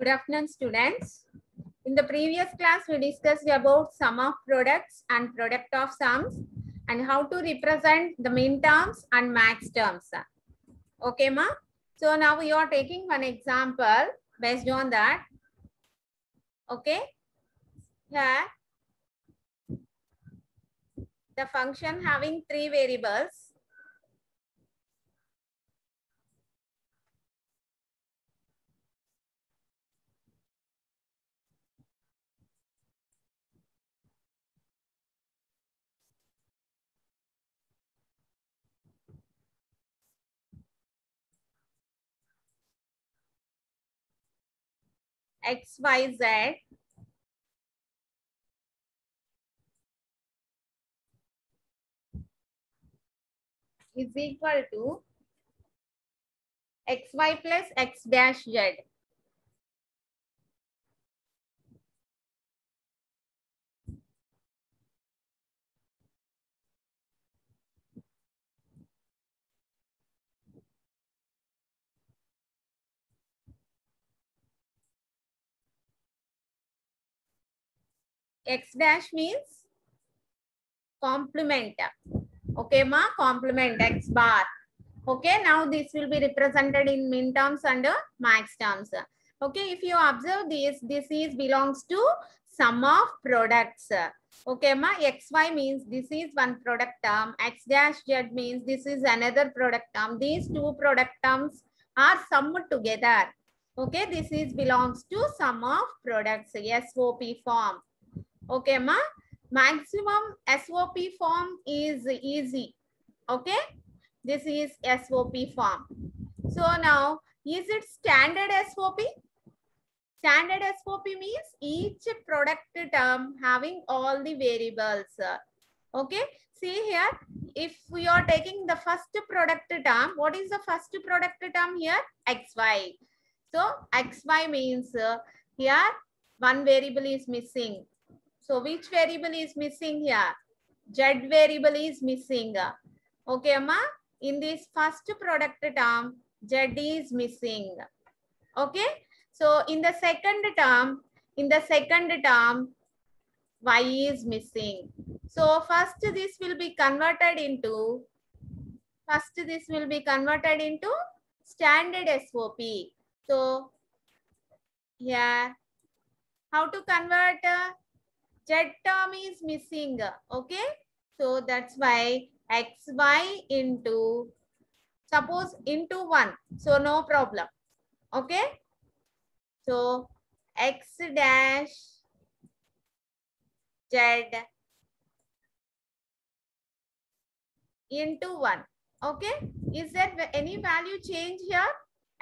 Good afternoon, students. In the previous class, we discussed about sum of products and product of sums and how to represent the min terms and max terms. Okay, ma? So now we are taking one example based on that. Okay. Here, the function having three variables. X, Y, Z is equal to XY plus X dash Z. X dash means complement. Okay, ma? Complement X bar. Okay, now this will be represented in min terms and max terms. Okay, if you observe this is belongs to sum of products. Okay, ma, XY means this is one product term. X dash Z means this is another product term. These two product terms are summed together. Okay, this is belongs to sum of products, SOP form. Okay, ma, maximum SOP form is easy. Okay. This is SOP form. So now, is it standard SOP? Standard SOP means each product term having all the variables. Okay. See here, if we are taking the first product term, what is the first product term here? XY. So XY means here one variable is missing. So which variable is missing here? Z variable is missing. Okay, Amma? In this first product term, Z is missing. Okay. So in the second term, Y is missing. So first this will be converted into standard SOP. So here, how to convert? Z term is missing. Okay. So that's why XY into, suppose into 1. So no problem. Okay. So X dash Z into 1. Okay. Is there any value change here?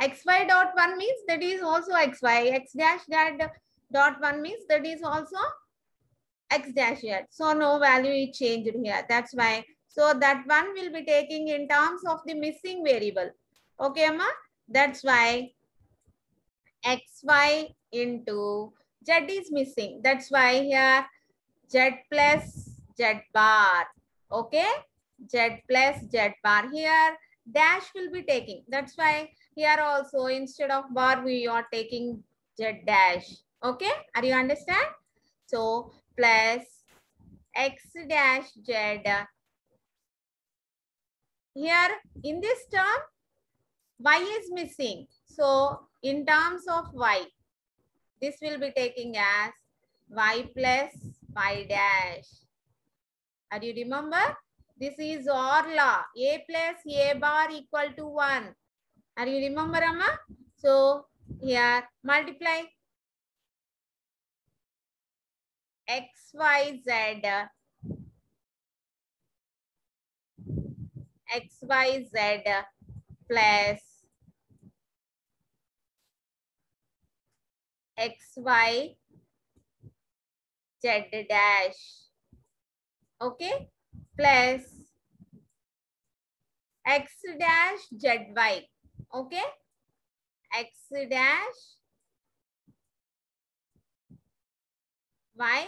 XY dot 1 means that is also XY. X dash Z dot 1 means that is also X dash Z. So no value is changed here. That's why. So that one will be taking in terms of the missing variable. Okay, Amma? That's why XY into Z is missing. That's why here Z plus Z bar. Okay? Z plus Z bar. Here dash will be taking. That's why here also instead of bar we are taking Z dash. Okay? Are you understand? So plus X dash Z. Here in this term, Y is missing. So in terms of Y, this will be taking as Y plus Y dash. Are you remember? This is OR law. A plus A bar equal to 1. Are you remember, Amma? So here multiply XYZ plus XY Z dash. Okay. Plus X dash ZY. Okay. X dash Y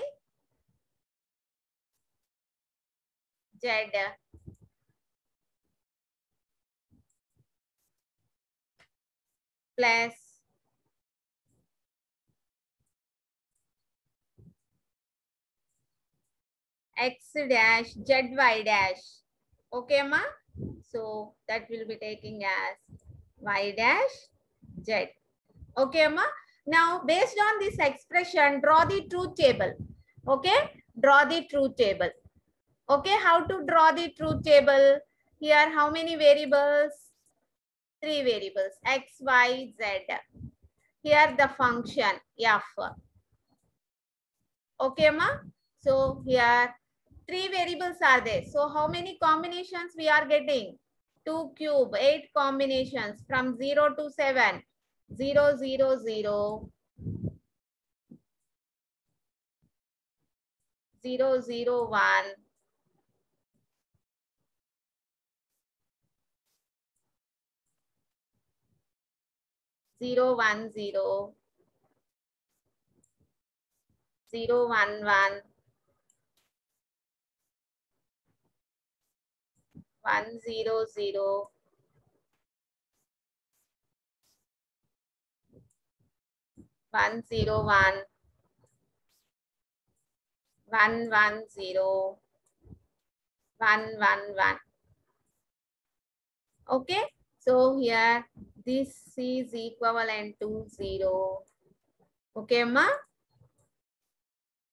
Z plus x dash zy dash. Okay, ma? So that will be taking as y dash z. Okay, ma? Now, based on this expression, draw the truth table. Okay, draw the truth table. Okay, how to draw the truth table? Here, how many variables? 3 variables, x, y, z. Here the function f. Okay, ma? So here 3 variables are there. So how many combinations we are getting? 2 cube, 8 combinations from 0 to 7. 0, 0, 0. 0, 0, 1. 0, 1, 0. 0, 1, 1. 1, 0, 0. 1, 0, 1. 1, 1, 0. 1, 1, 1. Okay. So here this is equivalent to 0. Okay, ma?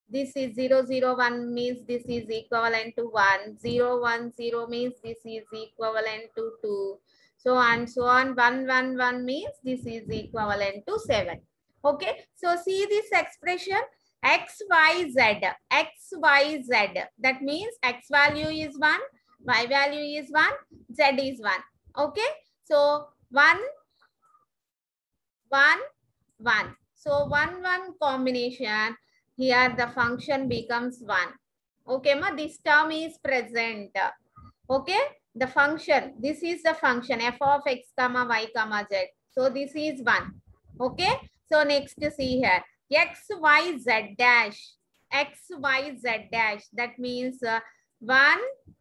This is 0, 0, 1 means this is equivalent to 1. 0, 1, 0 means this is equivalent to 2. So and so on. 1, 1, 1 means this is equivalent to 7. Okay. So see this expression x, y, z. X, y, z. That means x value is 1, y value is 1, z is 1. Okay. So 1, 1, 1. So 1, 1 combination. Here the function becomes 1. Okay, ma, this term is present. Okay, the function, this is the function f of x comma y comma z. So this is 1. Okay, so next see here x, y, z dash. X, y, z dash. That means 1,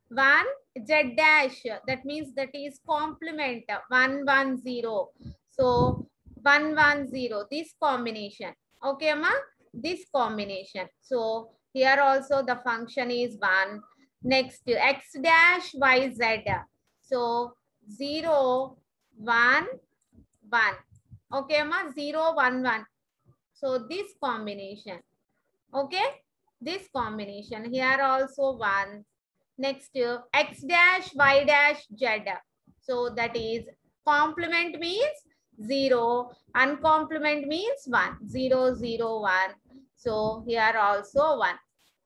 1, z dash. That means that is complement 1, 1, 0. So 1, 1, 0. This combination. Okay, ma? This combination. So here also the function is 1. Next x dash y z. So 0, 1, 1. Okay, ma? 0, 1, 1. So this combination. Okay, this combination. Here also 1. Next x dash y dash z. So that is complement means 0, uncomplement means 1. 0, 0, 1. So here also 1.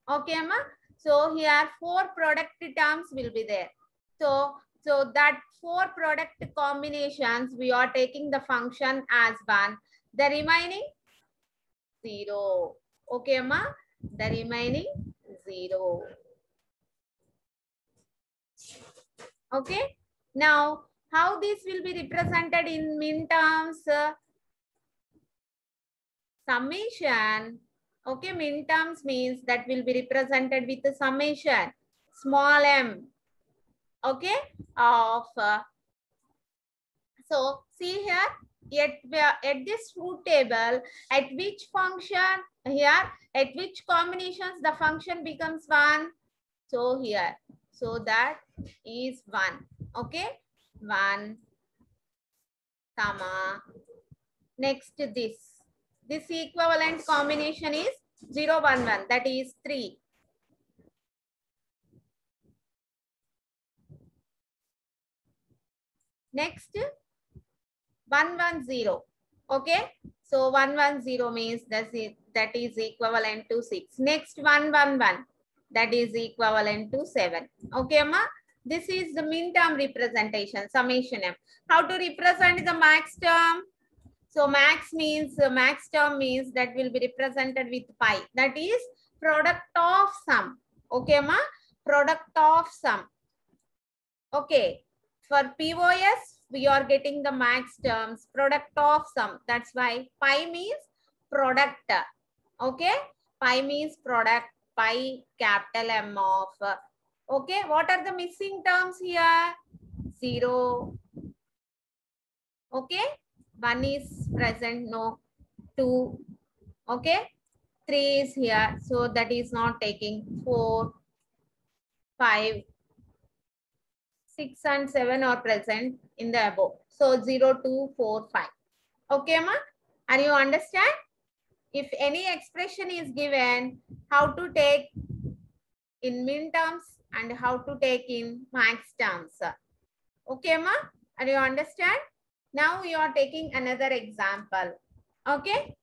Okay, ma? So here 4 product terms will be there. So that 4 product combinations, we are taking the function as 1. The remaining 0. Okay, ma? The remaining 0. Okay. Now, how this will be represented in min terms? Summation. Okay, min terms means that will be represented with the summation, small m. Okay, of so see here at this truth table, at which function here, at which combinations the function becomes 1. So here, so that is 1. Okay, 1, comma. Next this equivalent combination is 0, 1, 1. That is 3. Next 1, 1, 0. Okay, so 1, 1, 0 means that is equivalent to 6. Next 1, 1, 1. That is equivalent to 7. Okay, ma? This is the min term representation, summation m. How to represent the max term? So max term means that will be represented with pi. That is product of sum. Okay, ma? Product of sum. Okay. For POS, we are getting the max terms, product of sum. That's why pi means product. Okay. Pi means product. Pi capital M of. Okay. What are the missing terms here? 0. Okay. 1 is present. No. 2. Okay. 3 is here. So that is not taking. 4. 5, 6 and 7 are present in the above. So 0, 2, 4, 5. Okay, ma? Are you understand? If any expression is given, how to take in min terms and how to take in max terms. Okay, ma? Are you understand? Now you are taking another example. Okay?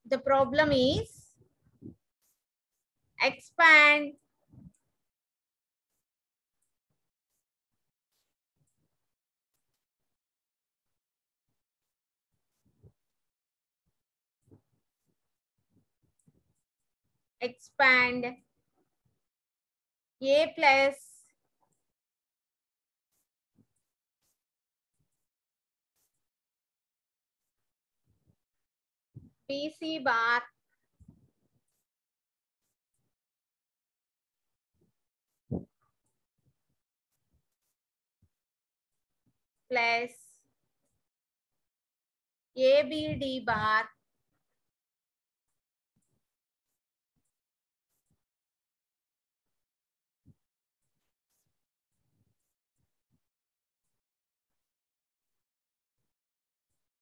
The problem is expand a plus bc bar plus abd bar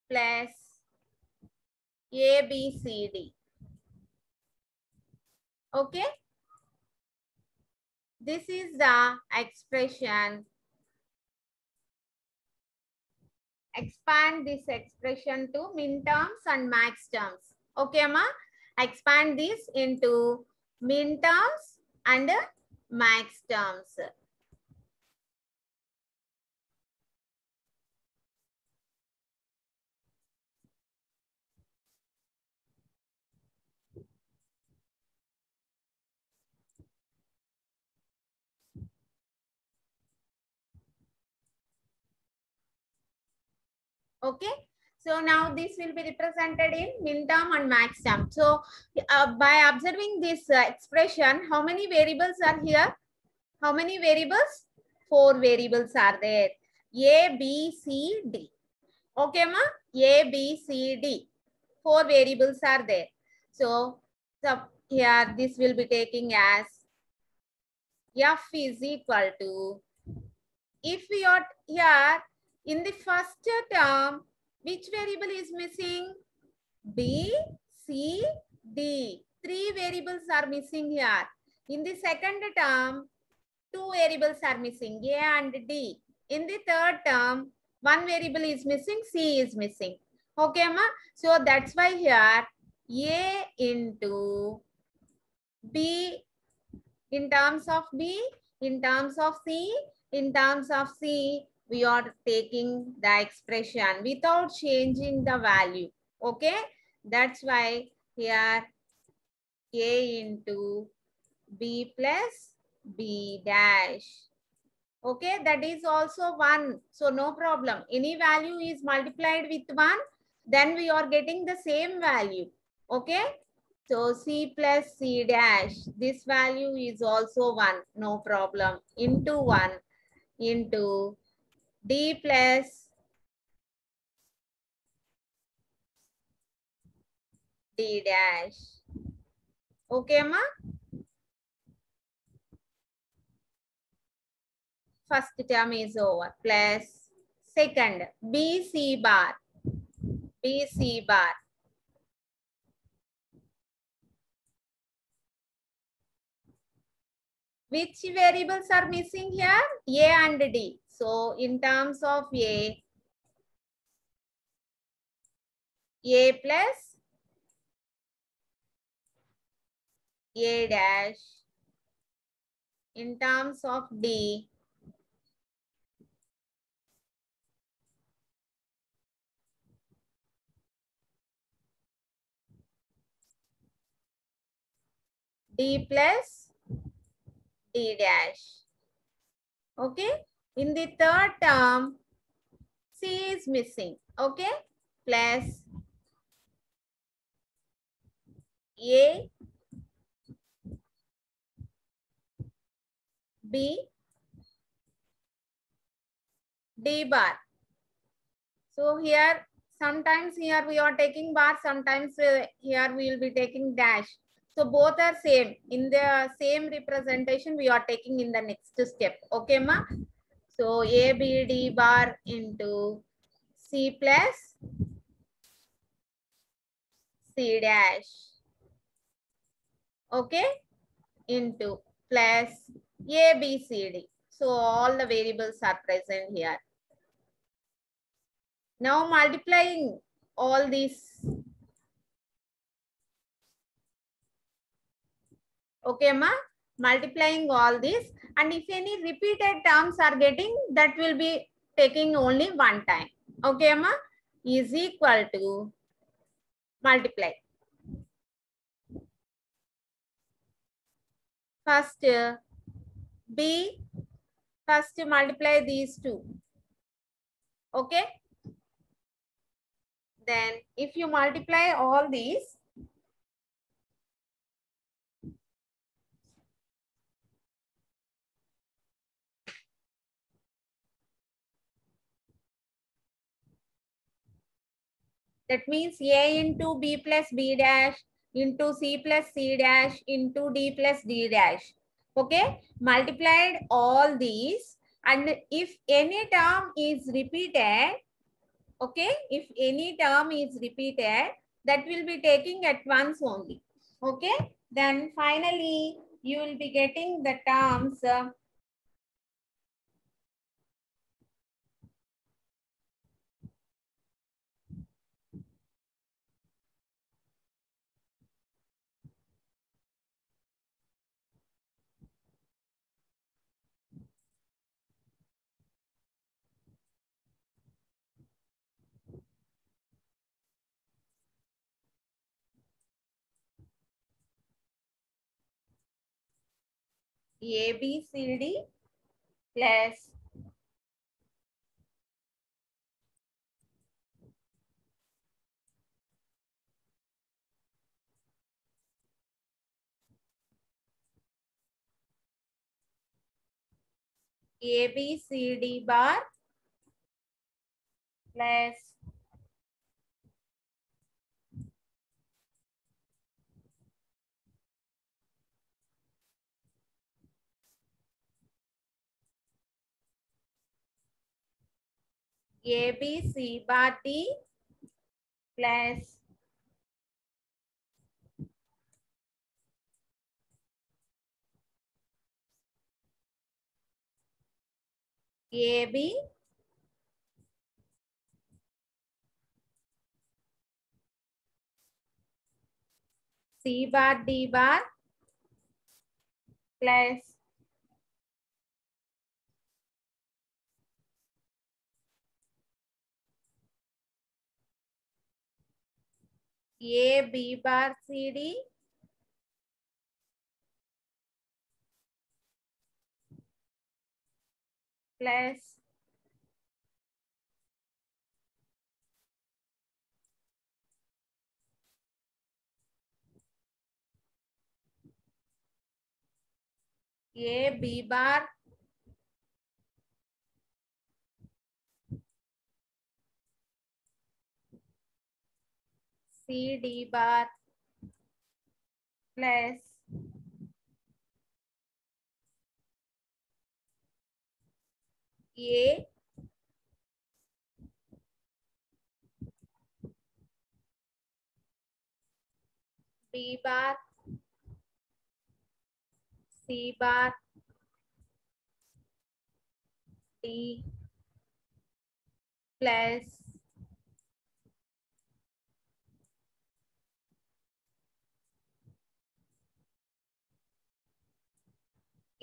plus abcd. Okay? This is the expression. Expand this expression to min terms and max terms. Okay, ma? Expand this into min terms and max terms. Okay. So now this will be represented in min term and max term. So by observing this expression, how many variables are here? How many variables? 4 variables are there. A, B, C, D. Okay, ma? A, B, C, D. 4 variables are there. So here this will be taking as F is equal to, if we are here in the first term, which variable is missing? B, C, D. 3 variables are missing here. In the second term, 2 variables are missing, A and D. In the third term, 1 variable is missing, C is missing. Okay, ma? So that's why here A into B in terms of B, in terms of C, in terms of C, we are taking the expression without changing the value. Okay, that's why here A into B plus B dash. Okay, that is also 1. So no problem. Any value is multiplied with 1, then we are getting the same value. Okay. So C plus C dash, this value is also 1, no problem, into 1 into D plus D dash. Okay, ma? First term is over, plus second, BC bar, BC bar. Which variables are missing here? A and D. So in terms of A plus A dash. In terms of D plus D dash. Okay. In the third term, C is missing. Okay. Plus A, B, D bar. So here, sometimes here we are taking bar, sometimes here we will be taking dash. So both are same. In the same representation, we are taking in the next step. Okay, ma? So A, B, D bar into C plus C dash. Okay, into plus A, B, C, D. So all the variables are present here. Now multiplying all these. Okay, ma? Multiplying all this, and if any repeated terms are getting, that will be taking only one time. Okay, ma? Is equal to multiply. First, B, first multiply these two. Okay? Then if you multiply all these, that means A into B plus B dash into C plus C dash into D plus D dash. Okay, multiplied all these, and if any term is repeated, okay, if any term is repeated, that will be taking at once only. Okay, then finally you will be getting the terms A, B, C, D plus A, B, C, D bar plus A, B, C bar D plus A, B, C bar D bar plus A, B bar C, D plus A, B bar C, D bar plus A, B bar C bar D plus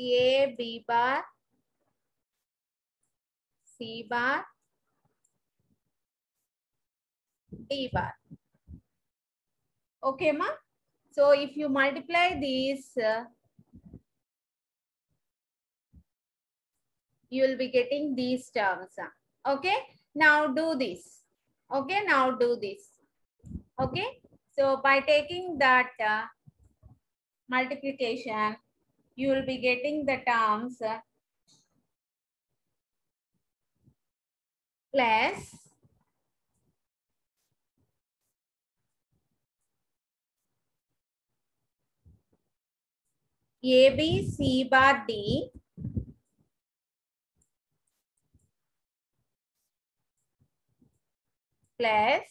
A, B bar C bar D bar. Okay, ma? So if you multiply these, you will be getting these terms. Okay, now do this. Okay, now do this. Okay, so by taking that multiplication, you will be getting the terms plus AB C bar D plus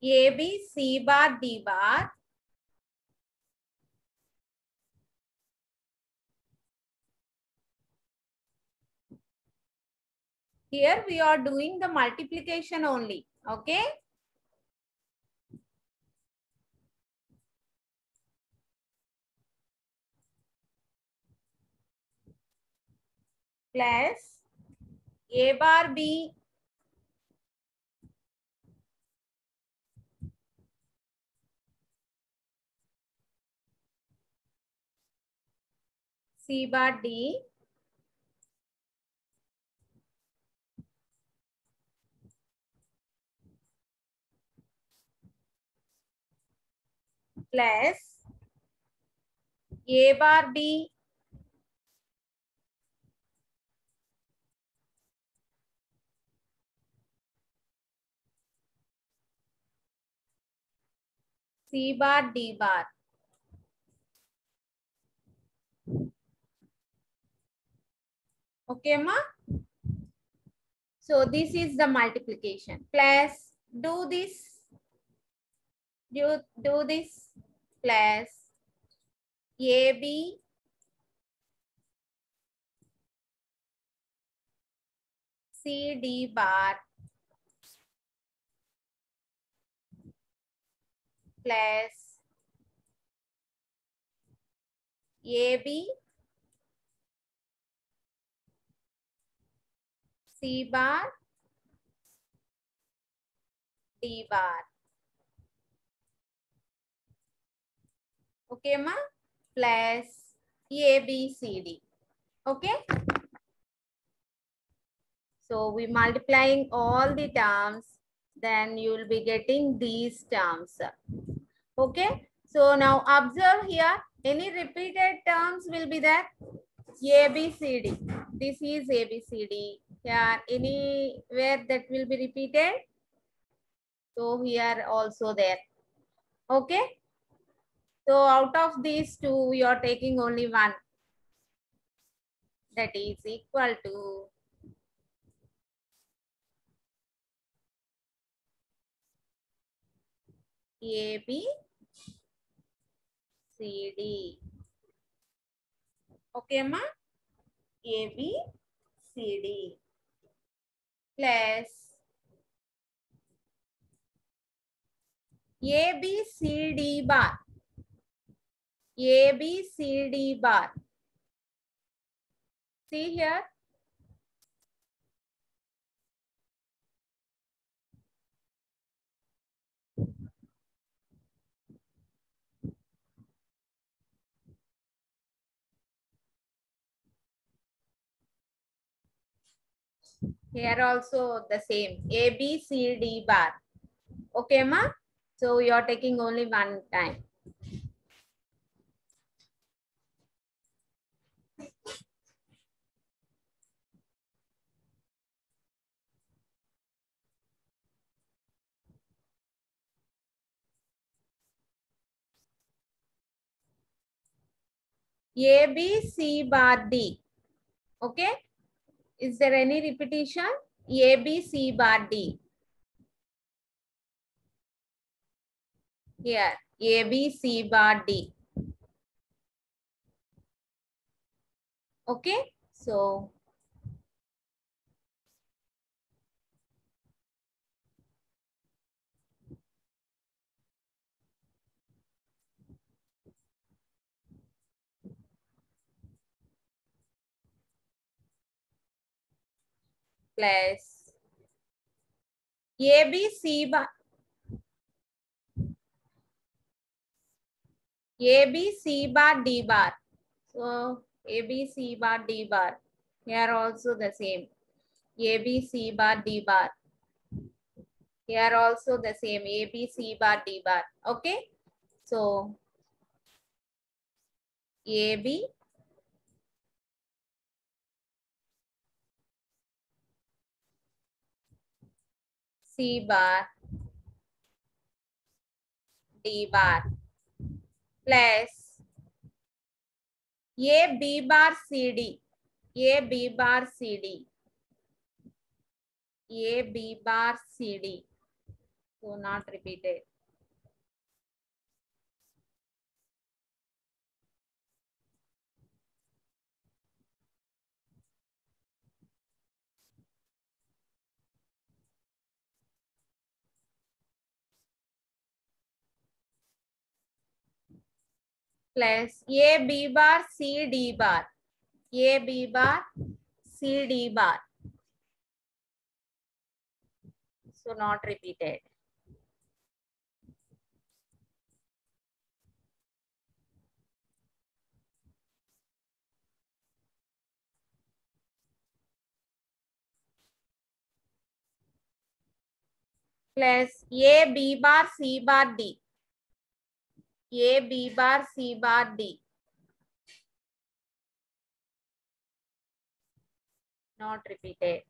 AB C bar D bar here we are doing the multiplication only. Okay. Plus A bar B C bar D plus A bar B C bar D bar. Okay, ma? So this is the multiplication. Plus do this, do this plus AB CD bar plus AB C bar D bar. Okay, ma? Plus ABCD. Okay. So we multiplying all the terms, then you will be getting these terms. Okay. So now observe here, any repeated terms will be there. ABCD. This is ABCD. Here, anywhere that will be repeated. So here also there. Okay. So out of these two, you are taking only one. That is equal to ABCD. Okay, ma? ABCD plus ABCD bar. ABCD bar. See here. Here also the same. ABCD bar. Okay, ma? So you are taking only one time. ABC bar D. Okay. Is there any repetition? ABC bar D. Here. ABC bar D. Okay. So plus ABC bar ABC bar D bar. So ABC bar D bar. Here also the same. ABC bar D bar. Here also the same. ABC bar D bar. Okay. So AB C bar D bar plus A B bar C D. A B bar C D. A B bar C D. So not repeated. Plus A B bar C D bar. A B bar C D bar. So not repeated. Plus A B bar C bar D. A B bar C bar D. Not repeated.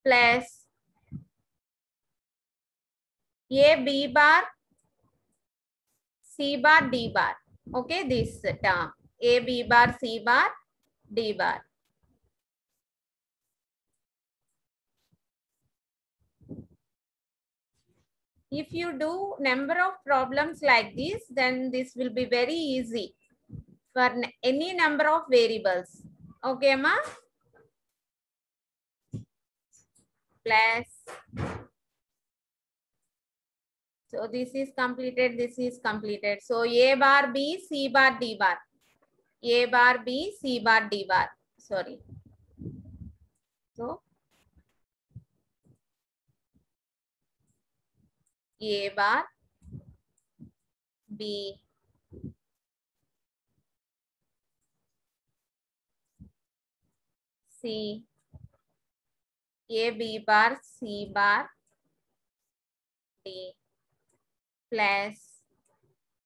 Plus A B bar C bar D bar. Okay, this term. A B bar C bar D bar. If you do number of problems like this, then this will be very easy for any number of variables. Okay, ma? Plus. So this is completed, this is completed. So A bar B, C bar D bar. A bar B, C bar D bar. Sorry. So A bar B C A B bar C bar D plus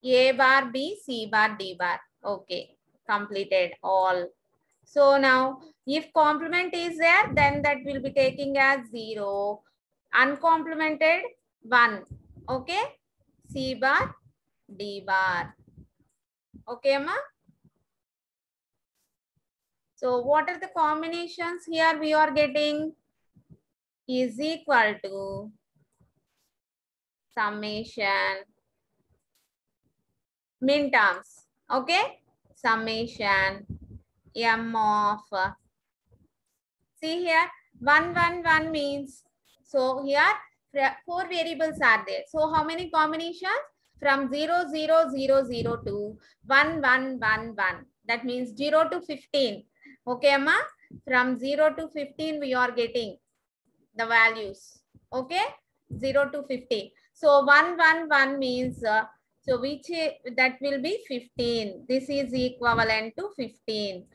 A bar B C bar D bar. Okay, completed all. So now if complement is there, then that will be taking as 0. Uncomplemented 1. Okay, C bar D bar. Okay, ma? So what are the combinations here we are getting? Is equal to summation min terms. Okay, summation m of, see here 1 1 1 means, so here 4 variables are there. So how many combinations? From 0 0 0 0 to 1 1 1 1. That means 0 to 15. Okay, Amma? From 0 to 15 we are getting the values. Okay, 0 to 15. So 1 1 1 means, so which that will be 15. This is equivalent to 15.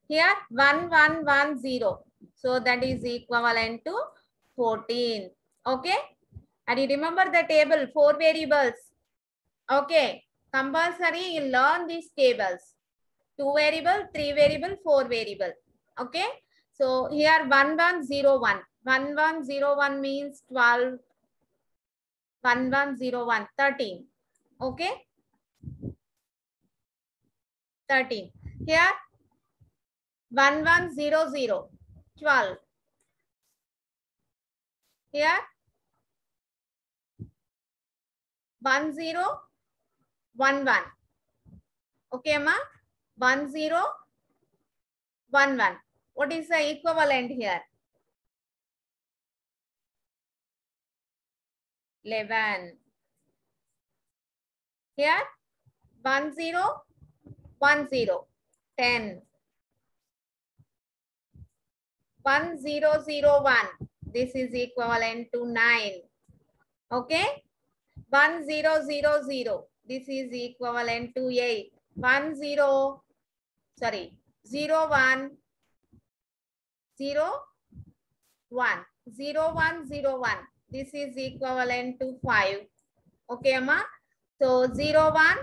Here 1 1 1 0. So that is equivalent to 14. Okay, and you remember the table 4 variables. Okay, compulsory you learn these tables. 2 variable, 3 variable, 4 variable. Okay, so here 1 1 0 1. 1 1 0 1 means 12. 1 1 0 1 13. Okay, 13. Here 1 1 0 0 12. Here 1 0 1 1. Okay, ma? 1 0 1 1. What is the equivalent here? 11. Here 1 0 1 0 10. 1 0 0 1. This is equivalent to 9. Okay, 1 0 0 0. This is equivalent to 8. 1 0, sorry, 0 1 0 1. 0 1 0 1. This is equivalent to 5. Okay, Amma? So 0 1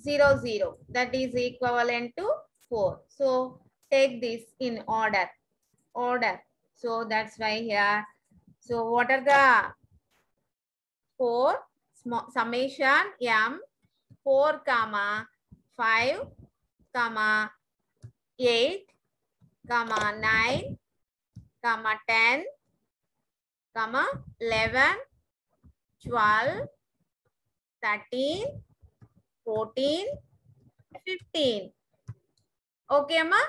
0 0. That is equivalent to 4. So take this in order. order. So that's why here. So what are the 4 summation m 4 comma 5 comma 8 comma 9 comma 10 comma 11 12 13 14 15. Okay ma.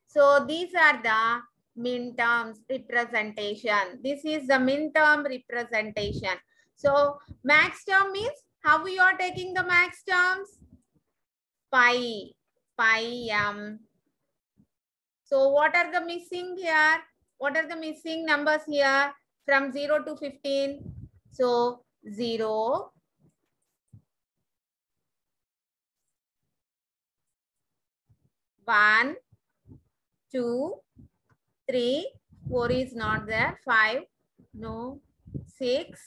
So these are the min terms representation. This is the min term representation. So max term means how we are taking the max terms? Pi m. So what are the missing here? What are the missing numbers here from 0 to 15? So 0, 1, 2, 3, 4 is not there, 5, no, 6,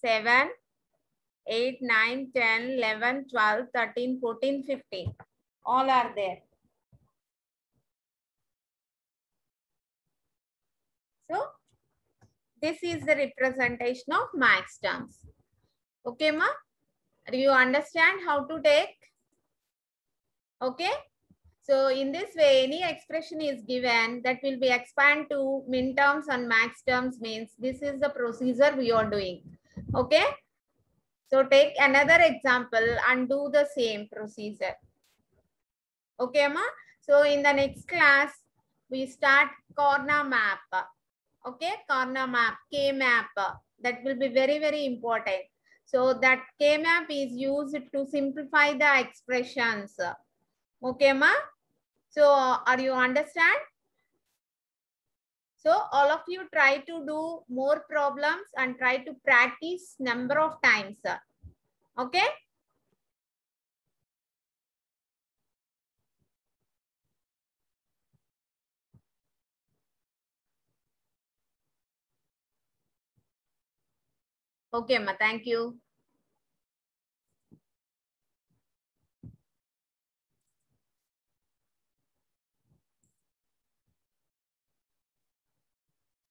7, 8, 9, 10, 11, 12, 13, 14, 15. All are there. So this is the representation of max terms. Okay, ma? Do you understand how to take? Okay. So in this way, any expression is given that will be expand to min terms and max terms means this is the procedure we are doing. Okay. So take another example and do the same procedure. Okay, ma? So in the next class, we start corner map. Okay, corner map, K map. That will be very, very important. So that K map is used to simplify the expressions. Okay, ma? So are you understand? So all of you try to do more problems and try to practice number of times. Okay? Okay, ma. Thank you.